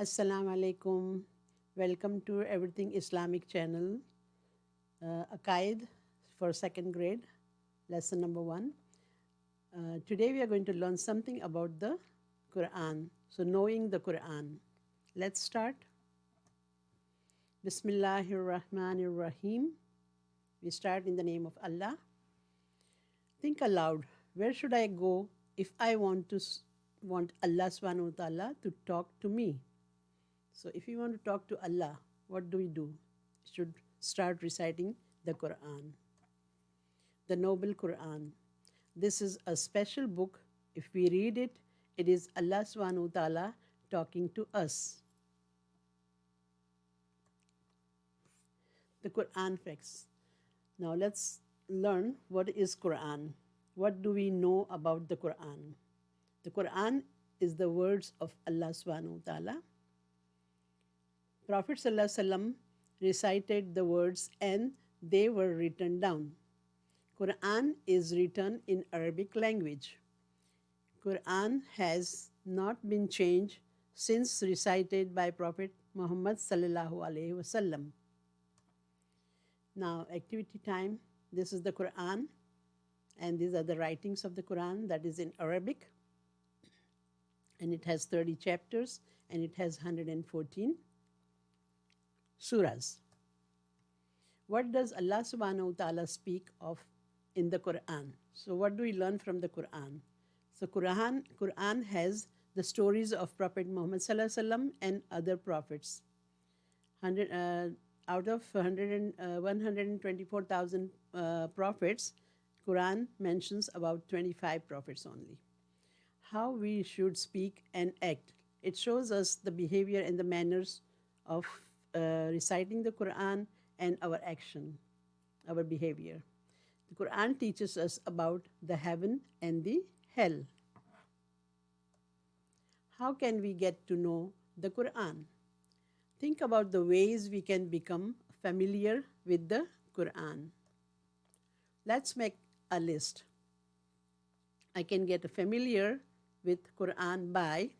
Assalamu alaikum. Welcome to Everything Islamic channel. Aqaid for second grade, lesson number 1. Today we are going to learn something about the Quran. So, knowing the Quran. Let's start. Bismillahir Rahmanir Rahim. We start in the name of Allah. Think aloud. Where should I go if I want Allah subhanahu wa ta'ala to talk to me? So if you want to talk to Allah, what do? You should start reciting the Quran. The Noble Quran. This is a special book. If we read it, it is Allah subhanahu wa ta'ala talking to us. The Quran facts. Now let's learn what is Quran. What do we know about the Quran? The Quran is the words of Allah subhanahu wa ta'ala. Prophet ﷺ recited the words and they were written down. Quran is written in Arabic language. Quran has not been changed since recited by Prophet Muhammad sallallahu alaihi wasallam. Now, activity time. This is the Quran, and these are the writings of the Quran that is in Arabic, and it has 30 chapters and it has 114 surahs. What does Allah subhanahu wa ta'ala speak of in the Quran? So what do we learn from the Quran? So Quran has the stories of Prophet Muhammad sallallahu alaihi wasallam and other prophets. Out of 124,000 prophets, Quran mentions about 25 prophets only. How we should speak and act. It shows us the behavior and the manners of reciting the Quran and our action, our behavior. The Quran teaches us about the heaven and the hell. How can we get to know the Quran? Think about the ways we can become familiar with the Quran. Let's make a list. I can get familiar with Quran by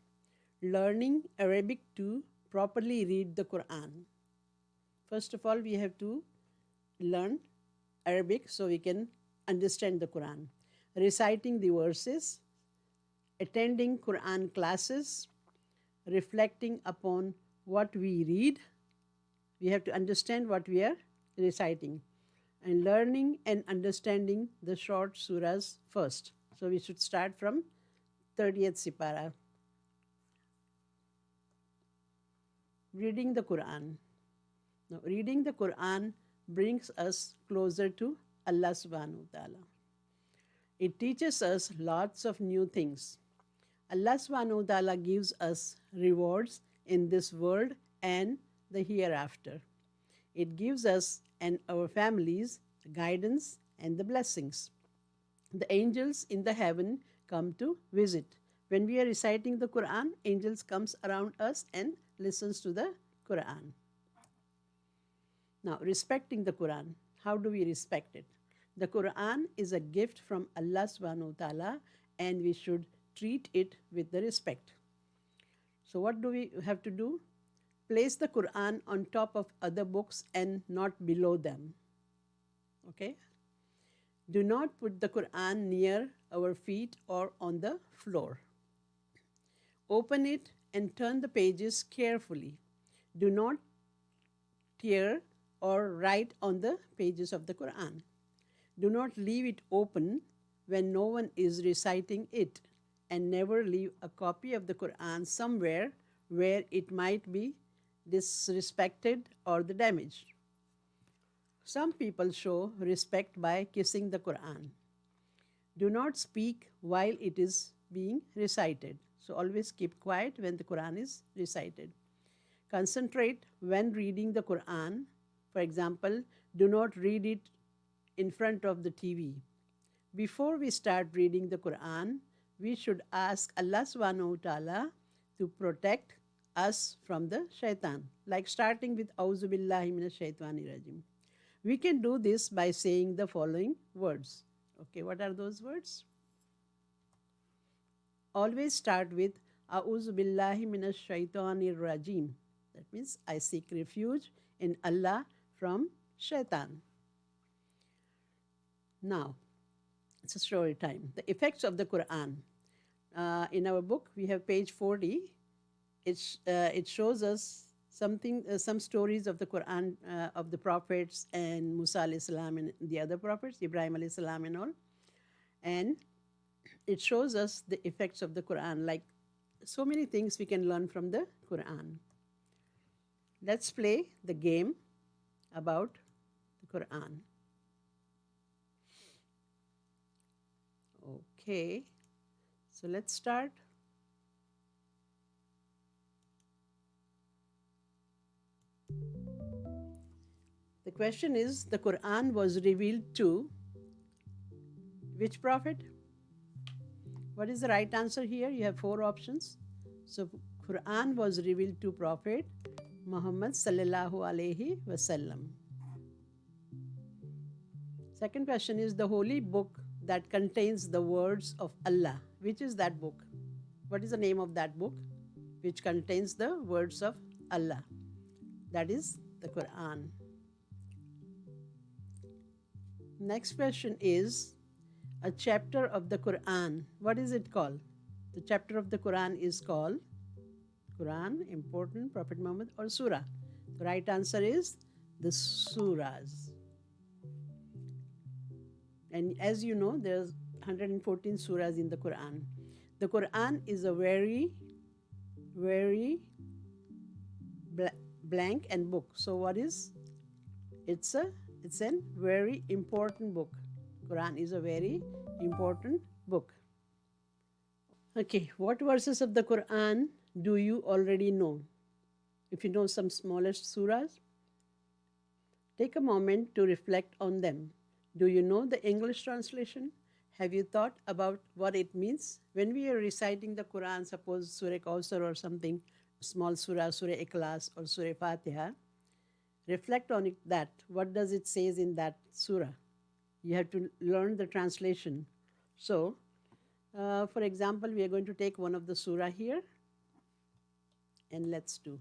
learning Arabic to properly read the Quran. First of all, we have to learn Arabic so we can understand the Quran. Reciting the verses, attending Quran classes, reflecting upon what we read. We have to understand what we are reciting, and learning and understanding the short surahs first. So we should start from 30th Sipara. Reading the Quran. Now, reading the Quran brings us closer to Allah subhanahu wa ta'ala. It teaches us lots of new things. Allah subhanahu wa ta'ala gives us rewards in this world and the hereafter. It gives us and our families guidance and the blessings. The angels in the heaven come to visit. When we are reciting the Quran, angels comes around us and listens to the Quran. Now, respecting the Quran. How do we respect it? The Quran is a gift from Allah subhanahu wa ta'ala, and we should treat it with the respect. So what do we have to do? Place the Quran on top of other books and not below them. Okay? Do not put the Quran near our feet or on the floor. Open it and turn the pages carefully. Do not tear or write on the pages of the Quran. Do not leave it open when no one is reciting it, and never leave a copy of the Quran somewhere where it might be disrespected or the damaged. Some people show respect by kissing the Quran. Do not speak while it is being recited. So always keep quiet when the Quran is recited. Concentrate when reading the Quran. For example, do not read it in front of the TV. Before we start reading the Quran, we should ask Allah subhanahu wa ta'ala to protect us from the shaitan, like starting with Auzu billahi minash shaitani rajim. We can do this by saying the following words. Okay, what are those words? Always start with A'udhu billahi minash shaitanir rajim. That means I seek refuge in Allah from shaitan. Now, it's a story time. The effects of the Quran. In our book, we have page 40. It shows us some stories of the Quran, of the prophets and Musa alayhi salam and the other prophets, Ibrahim alayhi salam and all. And it shows us the effects of the Quran, like so many things we can learn from the Quran. Let's play the game about the Quran. Okay, so let's start. The question is, the Quran was revealed to which prophet? What is the right answer here? You have 4 options. So Quran was revealed to Prophet Muhammad sallallahu alaihi wasallam. Second question is, the holy book that contains the words of Allah. Which is that book? What is the name of that book which contains the words of Allah? That is the Quran. Next question is, a chapter of the Quran. What is it called? The chapter of the Quran is called Quran, important, Prophet Muhammad, or Surah. The right answer is the Surahs. And as you know, there's 114 surahs in the Quran. The Quran is a very, very blank and book. So what is? It's a very important book. Quran is a very important book. Okay, what verses of the Quran do you already know? If you know some smallest surahs, take a moment to reflect on them. Do you know the English translation? Have you thought about what it means? When we are reciting the Quran, suppose Surah Kawthar or something, small surah, Surah Ikhlas or Surah Fatiha, reflect on it, that. What does it say in that surah? You have to learn the translation. So, for example, we are going to take one of the surah here, and let's do.